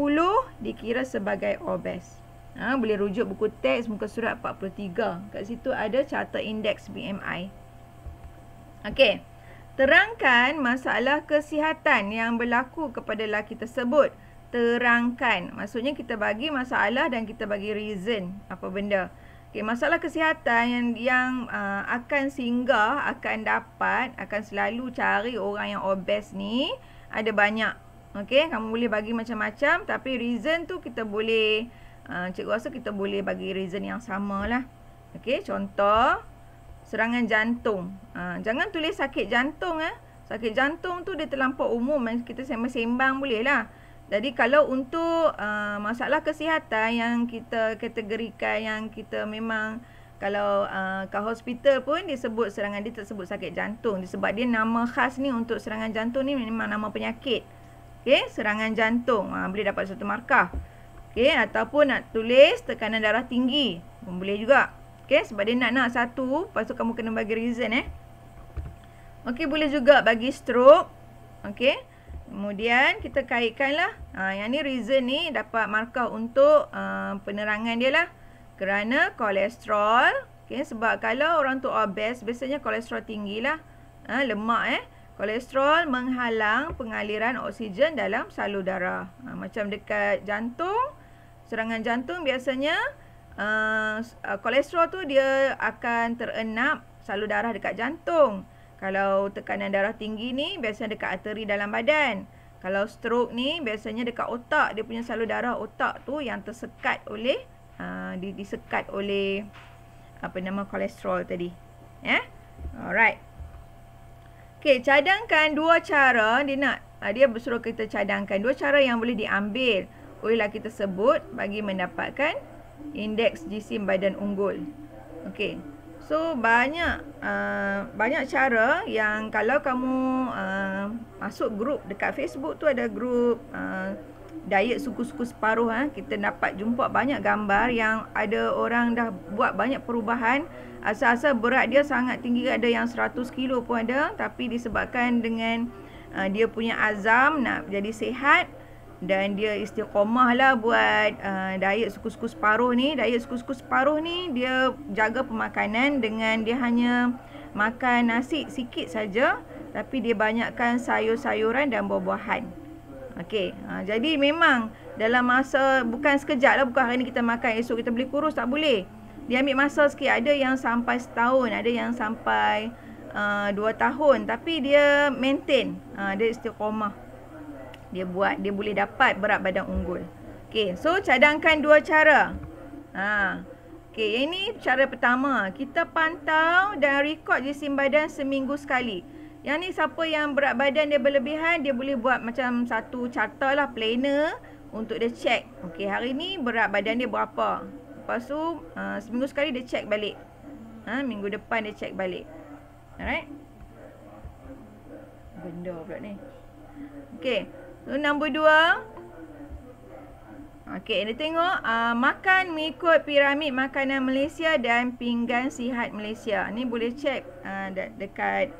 [SPEAKER 1] dikira sebagai obes. Boleh rujuk buku teks muka surat 43. Kat situ ada carta indeks BMI. Okey. Terangkan masalah kesihatan yang berlaku kepada lelaki tersebut. Terangkan. Maksudnya kita bagi masalah dan kita bagi reason. Apa benda. Okay, masalah kesihatan yang akan singgah, akan dapat, akan selalu cari orang yang obes ni. Ada banyak. Okay, kamu boleh bagi macam-macam. Tapi reason tu kita boleh, cikgu rasa kita boleh bagi reason yang sama lah. Okay, contoh. Serangan jantung. Jangan tulis sakit jantung. Sakit jantung tu dia terlampau umum. Kita sembang-sembang boleh lah. Jadi kalau untuk masalah kesihatan yang kita kategorikan, yang kita memang kalau kat hospital pun disebut serangan dia tersebut sakit jantung. Sebab dia nama khas ni untuk serangan jantung ni memang nama penyakit. Okay, serangan jantung. Boleh dapat satu markah. Okay, ataupun nak tulis tekanan darah tinggi. Pun boleh juga. Okay, sebab dia nak satu. Lepas tu kamu kena bagi reason Okay, boleh juga bagi stroke. Okay. Kemudian kita kaitkanlah. Yang ni reason ni dapat markah untuk penerangan dia lah. Kerana kolesterol. Okay, sebab kalau orang tu obes, biasanya kolesterol tinggi lah. Lemak Kolesterol menghalang pengaliran oksigen dalam salur darah. Macam dekat jantung. Serangan jantung biasanya kolesterol tu dia akan terenap salur darah dekat jantung. Kalau tekanan darah tinggi ni biasanya dekat arteri dalam badan. Kalau stroke ni biasanya dekat otak. Dia punya salur darah otak tu yang tersekat oleh disekat oleh kolesterol tadi. Alright. Okey, cadangkan dua cara dia bersuruh kita cadangkan dua cara yang boleh diambil oleh lelaki tersebut bagi mendapatkan indeks jisim badan unggul. Okey. So banyak cara yang kalau kamu masuk grup dekat Facebook tu, ada grup diet suku-suku separuh, kita dapat jumpa banyak gambar yang ada orang dah buat banyak perubahan. Asal-asal berat dia sangat tinggi, ada yang 100 kilo pun ada, tapi disebabkan dengan dia punya azam nak jadi sihat dan dia istiqomah lah buat diet suku-suku separuh ni. Diet suku-suku separuh ni dia jaga pemakanan dengan dia hanya makan nasi sikit saja, tapi dia banyakkan sayur-sayuran dan buah-buahan. Okey, jadi memang dalam masa, bukan sekejap lah, bukan hari ni kita makan, esok kita boleh kurus, tak boleh. Dia ambil masa sikit, ada yang sampai setahun, ada yang sampai 2 tahun, tapi dia maintain, dia istiqomah. Dia boleh dapat berat badan unggul. Okey, so cadangkan dua cara. Okey, ini cara pertama. Kita pantau dan rekod jisim badan seminggu sekali. Yang ni siapa yang berat badan dia berlebihan, dia boleh buat macam satu carta lah, planner untuk dia check. Okey, hari ni berat badan dia berapa. Lepas tu seminggu sekali dia check balik. Minggu depan dia check balik. Alright. Benda pula ni. Okey. So, nombor 2. Okey, dia tengok makan mengikut piramid makanan Malaysia dan pinggan sihat Malaysia. Ni boleh check dekat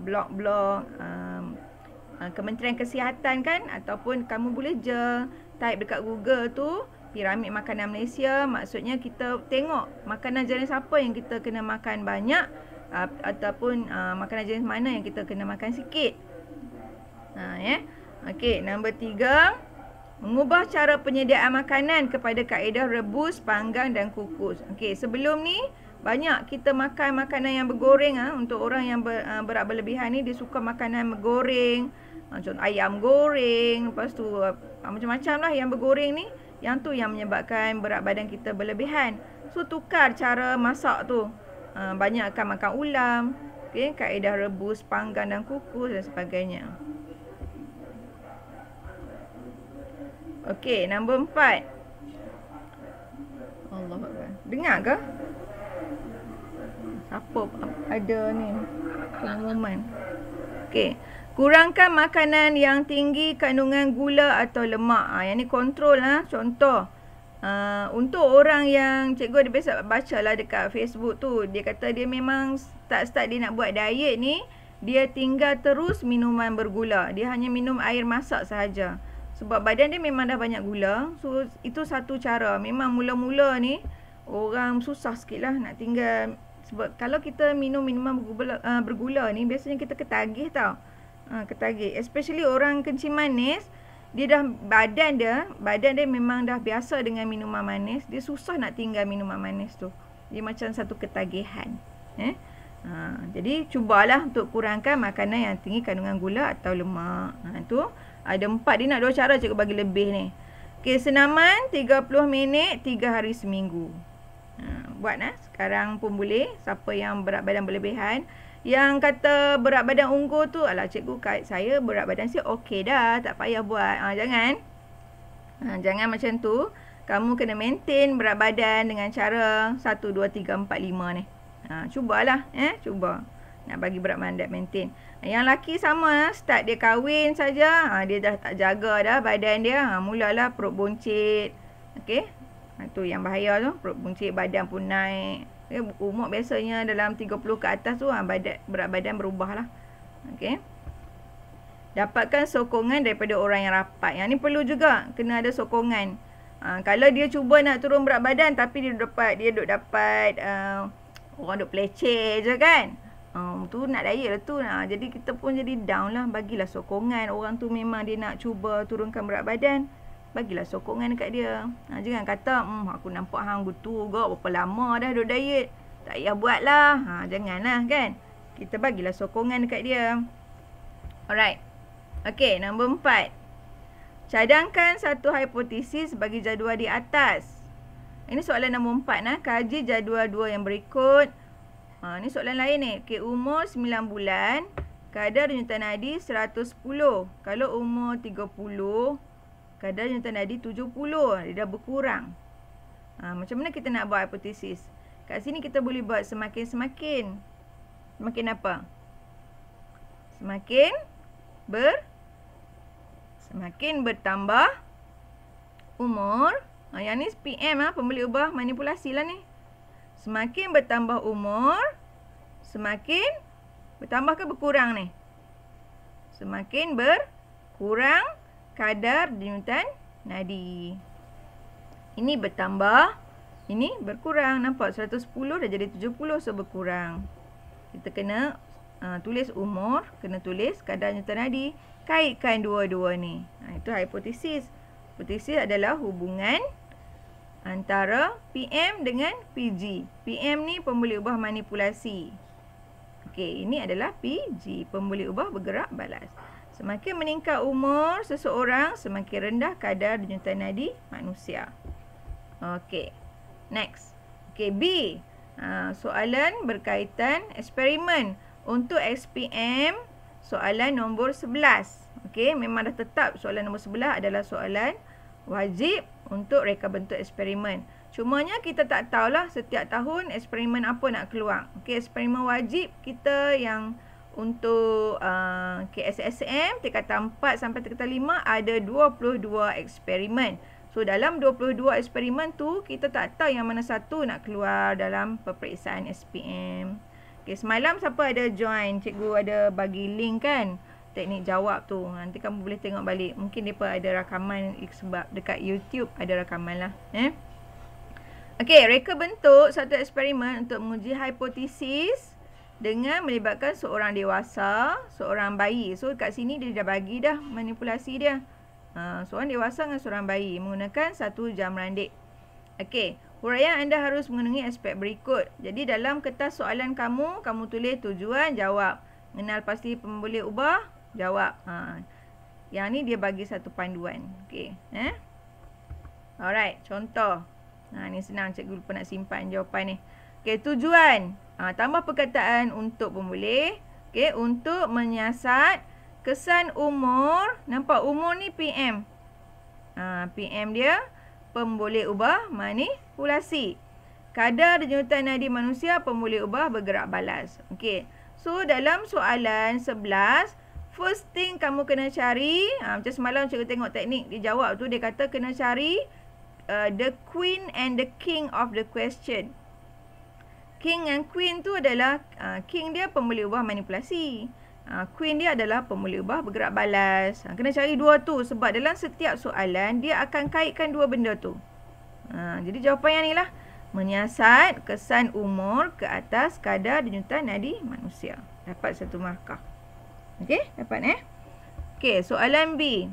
[SPEAKER 1] blog-blog Kementerian Kesihatan kan, ataupun kamu boleh je type dekat Google tu piramid makanan Malaysia. Maksudnya kita tengok makanan jenis apa yang kita kena makan banyak, ataupun makanan jenis mana yang kita kena makan sikit. Okey, nombor 3. Mengubah cara penyediaan makanan kepada kaedah rebus, panggang dan kukus. Okey, sebelum ni banyak kita makan makanan yang bergoreng. Untuk orang yang berat berlebihan ni, dia suka makanan bergoreng. Contoh ayam goreng, lepas tu macam-macam lah yang bergoreng ni. Yang tu yang menyebabkan berat badan kita berlebihan. So tukar cara masak tu. Banyakkan makan ulam. Okay, kaedah rebus, panggang dan kukus dan sebagainya. Okey, nombor 4. Allahuakbar. Dengar ke? Apa ada ni pengumuman. Okey. Kurangkan makanan yang tinggi kandungan gula atau lemak. Yang ni kontrol Contoh. Untuk orang yang cikgu ada biasa baca lah dekat Facebook tu. Dia kata dia memang start dia nak buat diet ni. Dia tinggal terus minuman bergula. Dia hanya minum air masak sahaja. Sebab badan dia memang dah banyak gula. So itu satu cara. Memang mula-mula ni orang susah sikit lah nak tinggal. Sebab kalau kita minum minuman bergula ni, biasanya kita ketagih tau. Ketagih. Especially orang kencing manis. Dia dah badan dia memang dah biasa dengan minuman manis. Dia susah nak tinggal minuman manis tu. Dia macam satu ketagihan. Jadi cubalah untuk kurangkan makanan yang tinggi kandungan gula atau lemak. Itu ada 4. Dia nak 2 cara cikgu bagi lebih ni. Okey, senaman 30 minit 3 hari seminggu. Buat sekarang pun boleh. Siapa yang berat badan berlebihan. Yang kata berat badan unggul tu, alah cikgu, saya berat badan saya okey dah, tak payah buat. Jangan. Jangan macam tu. Kamu kena maintain berat badan dengan cara 1, 2, 3, 4, 5 ni. Cubalah. Cuba. Nak bagi berat badan maintain. Yang lelaki sama, start dia kahwin saja, dia dah tak jaga dah badan dia. Mulalah perut buncit. Okey. Itu yang bahaya tu. Perut buncit, badan pun naik. Umur biasanya dalam 30 ke atas tu berat badan berubah lah. Okay. Dapatkan sokongan daripada orang yang rapat. Yang ni perlu juga. Kena ada sokongan. Kalau dia cuba nak turun berat badan tapi dia duk dapat orang duk peleceh je kan. Tu nak diet lah tu. Jadi kita pun jadi down lah. Bagilah sokongan. Orang tu memang dia nak cuba turunkan berat badan. Bagilah sokongan dekat dia. Jangan kata, aku nampak hang betul ke, berapa lama dah duduk diet. Tak payah buat lah. Janganlah kan. Kita bagilah sokongan dekat dia. Alright. Okey, nombor 4. Cadangkan satu hipotesis bagi jadual di atas. Ini soalan nombor 4. Kaji jadual 2 yang berikut. Ini soalan lain ni. Okey, umur 9 bulan. Kadar denyutan nadi 110. Kalau umur 30, kadar denyutan nadi 70. Dia dah berkurang. Macam mana kita nak buat hipotesis? Kat sini kita boleh buat semakin-semakin. Semakin apa? Semakin bertambah umur. Yang ni PM pembeli ubah manipulasi lah ni. Semakin bertambah umur, semakin bertambah ke berkurang ni? Semakin berkurang kadar denyutan nadi. Ini bertambah, ini berkurang. Nampak 110 dah jadi 70, so berkurang. Kita kena tulis umur, kena tulis kadar denyutan nadi, kaitkan dua-dua ni. Itu hipotesis. Hipotesis adalah hubungan antara PM dengan PG. PM ni pembuli ubah manipulasi. Okey, ini adalah PG, pembuli ubah bergerak balas. Semakin meningkat umur seseorang, semakin rendah kadar denyutan nadi manusia. Okey. Next. Okey, B. Soalan berkaitan eksperimen. Untuk SPM, soalan nombor 11. Okey, memang dah tetap soalan nombor 11 adalah soalan wajib untuk reka bentuk eksperimen. Cumanya kita tak tahulah setiap tahun eksperimen apa nak keluar. Okey, eksperimen wajib kita yang untuk SSM tingkatan 4 sampai tingkatan 5 ada 22 eksperimen. So dalam 22 eksperimen tu kita tak tahu yang mana satu nak keluar dalam peperiksaan SPM. Okey, semalam siapa ada join? Cikgu ada bagi link kan, teknik jawab tu. Nanti kamu boleh tengok balik. Mungkin depa ada rakaman sebab dekat YouTube ada rakaman lah. Okey, reka bentuk satu eksperimen untuk menguji hipotesis dengan melibatkan seorang dewasa, seorang bayi. So kat sini dia dah bagi dah manipulasi dia. Seorang dewasa dengan seorang bayi menggunakan 1 jam randik. Okey, huraian anda harus mengenai aspek berikut. Jadi dalam kertas soalan kamu tulis tujuan, jawab. Mengenal pasti pemboleh ubah, jawab. Yang ni dia bagi satu panduan. Okey, alright, contoh. Ni senang, cikgu lupa nak simpan jawapan ni. Okey, tujuan. Tambah perkataan untuk pemboleh. Okey, untuk menyiasat kesan umur. Nampak umur ni PM. PM dia pemboleh ubah manipulasi. Kadar denyutan nadi manusia pemboleh ubah bergerak balas. Okey. So dalam soalan 11, first thing kamu kena cari, macam semalam cikgu tengok teknik dia jawab tu, dia kata kena cari the queen and the king of the question. King and queen tu adalah king dia pemboleh ubah manipulasi. Queen dia adalah pemboleh ubah bergerak balas. Kena cari dua tu sebab dalam setiap soalan dia akan kaitkan dua benda tu. Jadi jawapan yang ni lah. Menyiasat kesan umur ke atas kadar denyutan nadi manusia. Dapat 1 markah. Okey, dapat Okey, soalan B.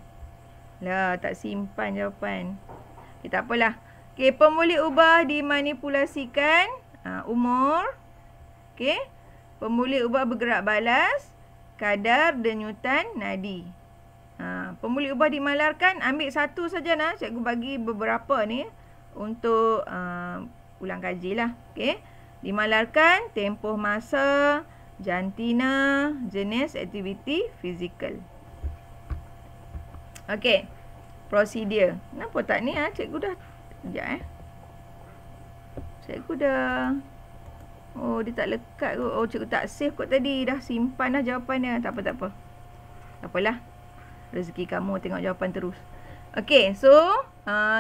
[SPEAKER 1] Lah, tak simpan jawapan. Okey, tak apalah. Okey, pemboleh ubah dimanipulasikan umur. Okey. Pemboleh ubah bergerak balas, kadar denyutan nadi. Pemboleh ubah dimalarkan, ambil satu saja nah. Cikgu bagi beberapa ni untuk ulang kaji lah. Okey. Dimalarkan, tempoh masa, jantina, jenis aktiviti fizikal. Okey. Prosedur. Kenapa tak ni cikgu dah. Sekejap Cikgu dah. Oh, dia tak lekat kot. Oh, cikgu tak save kot tadi. Dah simpan dah jawapan dia. Tak apa, tak apa. Tak apalah. Rezeki kamu tengok jawapan terus. Okey, so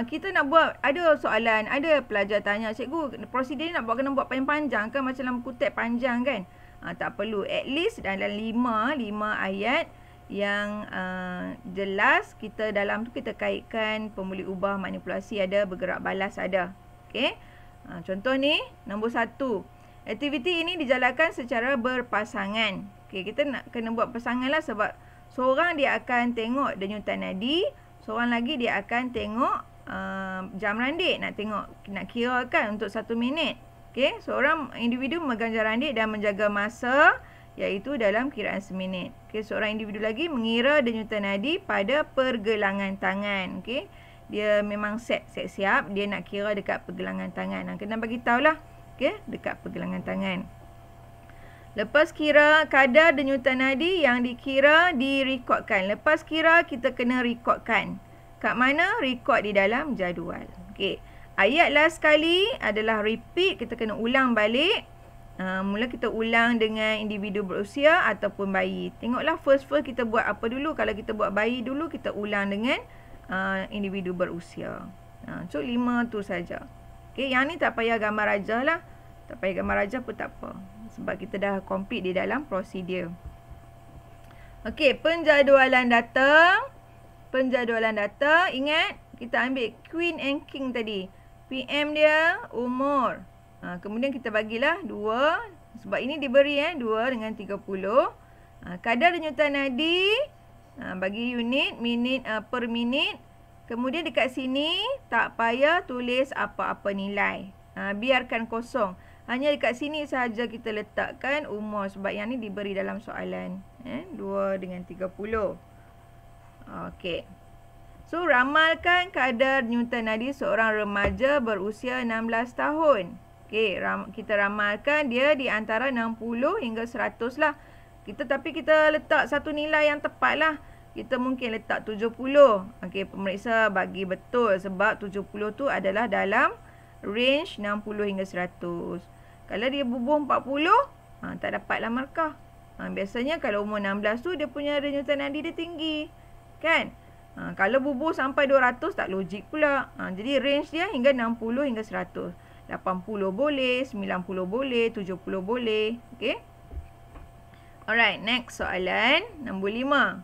[SPEAKER 1] kita nak buat, ada soalan, ada pelajar tanya, cikgu, prosedur ni nak buat, kena buat panjang-panjang kan? Macam dalam kutip panjang kan? Tak perlu. At least dalam 5 ayat yang jelas, kita dalam tu kita kaitkan pemboleh ubah manipulasi ada, bergerak balas ada. Okey. Contoh ni, nombor 1. Aktiviti ini dijalankan secara berpasangan. Okey, kita nak kena buat pasangan lah sebab seorang dia akan tengok denyutan nadi, seorang lagi dia akan tengok jam randik, nak kira kan untuk 1 minit. Okey, seorang individu memegang jam randik dan menjaga masa iaitu dalam kiraan seminit. Okey, seorang individu lagi mengira denyutan nadi pada pergelangan tangan. Okey, dia memang siap, dia nak kira dekat pergelangan tangan. Kena bagi tahulah. Okey, dekat pergelangan tangan. Lepas kira kadar denyutan nadi yang dikira direkodkan. Lepas kira kita kena rekodkan. Kat mana? Rekod di dalam jadual. Okey. Ayat last sekali adalah repeat, kita kena ulang balik. Mula kita ulang dengan individu berusia ataupun bayi. Tengoklah first kita buat apa dulu. Kalau kita buat bayi dulu, kita ulang dengan individu berusia. So 5 tu saja. Okey, yang ni tak payah gambar rajah lah. Tak payah gambar rajah pun tak apa. Sebab kita dah complete di dalam prosedur. Okey, penjadualan data. Penjadualan data, ingat kita ambil queen and king tadi. PM dia, umur. Kemudian kita bagilah 2. Sebab ini diberi 2 dengan 30. Kadar denyutan nadi, bagi unit, minit per minit. Kemudian dekat sini, tak payah tulis apa-apa nilai. Biarkan kosong. Hanya dekat sini sahaja kita letakkan umur. Sebab yang ni diberi dalam soalan. 2 dengan 30. Okey. So, ramalkan kadar denyutan nadi seorang remaja berusia 16 tahun. Okey, kita ramalkan dia di antara 60 hingga 100 lah. Tapi kita letak satu nilai yang tepat lah. Kita mungkin letak 70. Okey, pemeriksa bagi betul sebab 70 tu adalah dalam range 60 hingga 100. Kalau dia bubuh 40, tak dapatlah markah. Biasanya kalau umur 16 tu dia punya denyutan nadi dia tinggi. Kan? Kalau bubuh sampai 200 tak logik pula. Jadi range dia hingga 60 hingga 100. 80 boleh, 90 boleh, 70 boleh. Okey. Alright, next soalan nombor 5.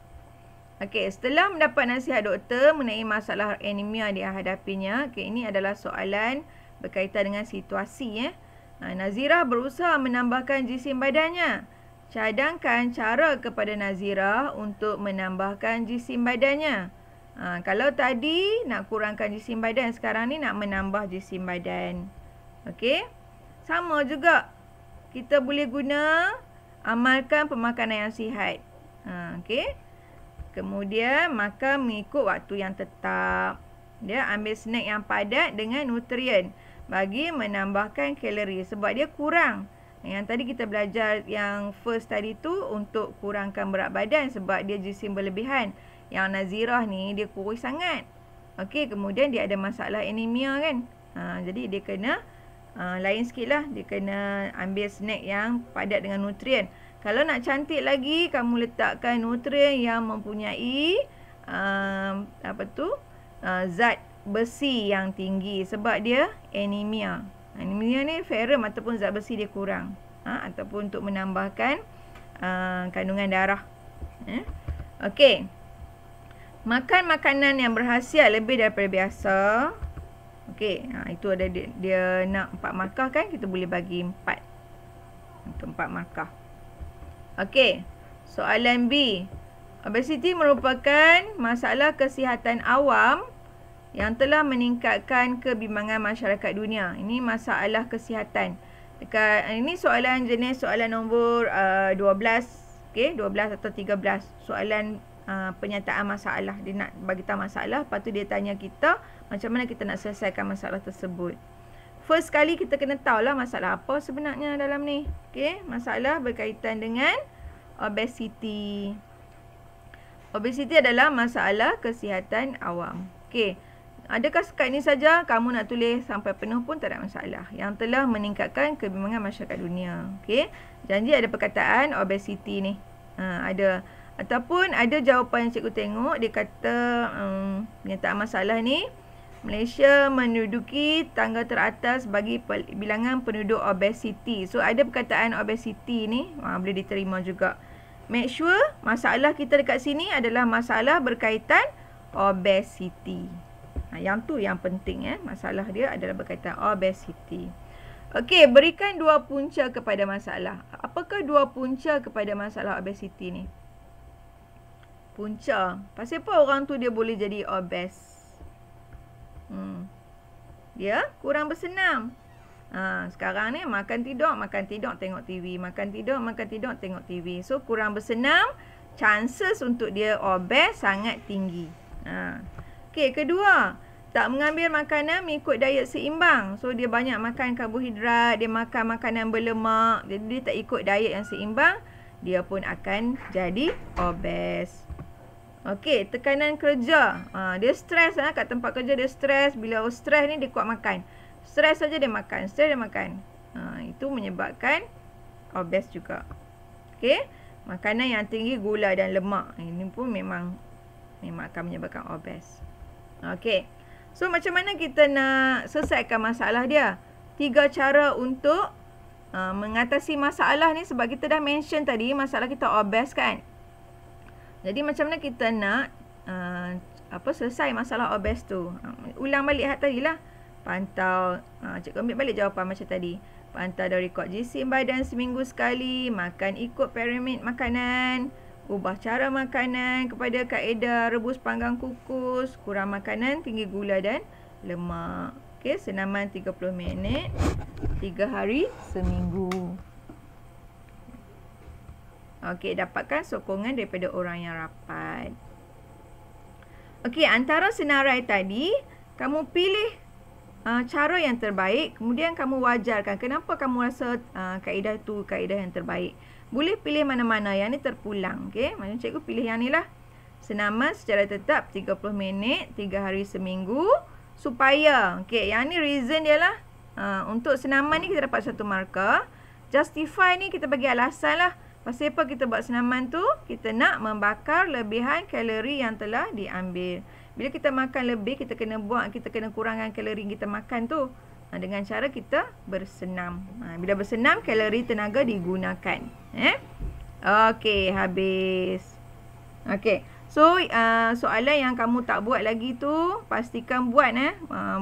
[SPEAKER 1] Okey, setelah mendapat nasihat doktor mengenai masalah anemia yang dihadapinya. Okey, ini adalah soalan berkaitan dengan situasi Nazirah berusaha menambahkan jisim badannya. Cadangkan cara kepada Nazirah untuk menambahkan jisim badannya. Kalau tadi nak kurangkan jisim badan, sekarang ni nak menambah jisim badan. Okey. Sama juga. Kita boleh guna amalkan pemakanan yang sihat. Okey. Kemudian makan mengikut waktu yang tetap. Dia ambil snack yang padat dengan nutrien bagi menambahkan kalori sebab dia kurang. Yang tadi kita belajar yang first tadi tu untuk kurangkan berat badan sebab dia jisim berlebihan. Yang Nazirah ni dia kurus sangat. Okey, kemudian dia ada masalah anemia kan. Jadi dia kena lain sikit lah. Dia kena ambil snack yang padat dengan nutrien. Kalau nak cantik lagi, kamu letakkan nutrien yang mempunyai zat besi yang tinggi sebab dia anemia. Anemia ni ferrum ataupun zat besi dia kurang. Ataupun untuk menambahkan kandungan darah. Okey. Makan makanan yang berkhasiat lebih daripada biasa. Okey, itu ada dia nak 4 markah kan, kita boleh bagi 4. Untuk 4 markah. Okey. Soalan B. Obesiti merupakan masalah kesihatan awam yang telah meningkatkan kebimbangan masyarakat dunia. Ini masalah kesihatan. Ini soalan jenis soalan nombor 12. Okey, 12 atau 13. Soalan penyataan masalah. Dia nak bagi tahu masalah, lepas tu dia tanya kita macam mana kita nak selesaikan masalah tersebut. First kali kita kena tahulah masalah apa sebenarnya dalam ni. Okey, masalah berkaitan dengan obesiti. Obesiti adalah masalah kesihatan awam. Okey, adakah sekat ni saja kamu nak tulis sampai penuh pun tak ada masalah. Yang telah meningkatkan kebimbangan masyarakat dunia. Okey, janji ada perkataan obesiti ni. Ada. Ataupun ada jawapan yang cikgu tengok, dia kata penyataan masalah ni, Malaysia menduduki tangga teratas bagi bilangan penduduk obesiti. So ada perkataan obesiti ni, boleh diterima juga. Make sure masalah kita dekat sini adalah masalah berkaitan obesiti. Yang tu yang penting masalah dia adalah berkaitan obesiti. Okey, berikan 2 punca kepada masalah. Apakah 2 punca kepada masalah obesiti ni? Punca. Pasal apa orang tu dia boleh jadi obes? Dia kurang bersenam. Sekarang ni makan tidur tengok TV. Makan tidur tengok TV. So kurang bersenam, chances untuk dia obes sangat tinggi. Okey, kedua, tak mengambil makanan mengikut diet seimbang. So dia banyak makan karbohidrat, dia makan makanan berlemak, jadi dia tak ikut diet yang seimbang, dia pun akan jadi obes. Okey, tekanan kerja. Dia stres kat tempat kerja, dia stres. Bila stres ni dia kuat makan. Stres saja dia makan, itu menyebabkan obes juga. Okey, makanan yang tinggi gula dan lemak, ini pun memang akan menyebabkan obes. Okey. So macam mana kita nak selesaikan masalah dia? 3 cara untuk mengatasi masalah ni, sebab kita dah mention tadi masalah kita obes kan. Jadi macam mana kita nak selesai masalah obes tu? Ulang balik hak tadi lah. Pantau, cikgu ambil balik jawapan macam tadi. Pantau dan rekod jisim badan seminggu sekali, makan ikut piramid makanan, ubah cara makanan kepada kaedah rebus panggang kukus, kurang makanan tinggi gula dan lemak. Okey, senaman 30 minit 3 hari seminggu. Okey, dapatkan sokongan daripada orang yang rapat. Okey, antara senarai tadi, kamu pilih cara yang terbaik, kemudian kamu wajarkan kenapa kamu rasa kaedah tu kaedah yang terbaik. Boleh pilih mana-mana, yang ni terpulang. Okey, macam cikgu pilih yang ni lah. Senaman secara tetap 30 minit 3 hari seminggu, supaya, okey, yang ni reason dia lah. Untuk senaman ni kita dapat 1 markah. Justify ni kita bagi alasan lah. Pasal apa kita buat senaman tu? Kita nak membakar lebihan kalori yang telah diambil. Bila kita makan lebih, kita kena kurangkan kalori yang kita makan tu. Dengan cara kita bersenam. Bila bersenam, kalori tenaga digunakan. Okey, habis. Okey. So, soalan yang kamu tak buat lagi tu, pastikan buat.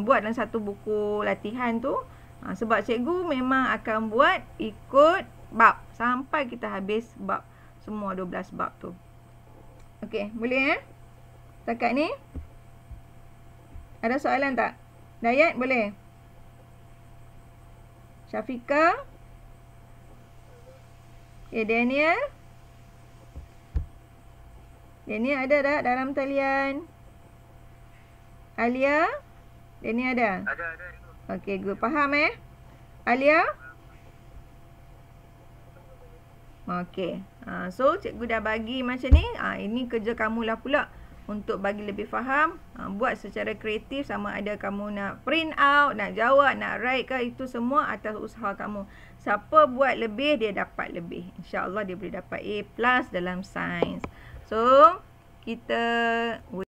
[SPEAKER 1] Buat dalam satu buku latihan tu. Sebab cikgu memang akan buat ikut bab sampai kita habis bab semua 12 bab tu. Okey, boleh Setakat ni? Ada soalan tak? Dayat boleh? Syafiqah? Okay, Daniel? Daniel ada tak dalam talian? Alia? Daniel ada?
[SPEAKER 3] Ada.
[SPEAKER 1] Okay, good. Faham Alia? Okay. So, cikgu dah bagi macam ni. Ini kerja kamulah pula. Untuk bagi lebih faham. Buat secara kreatif. Sama ada kamu nak print out, nak jawab, nak write ke. Itu semua atas usaha kamu. Siapa buat lebih, dia dapat lebih. InsyaAllah dia boleh dapat A+ dalam sains. So, kita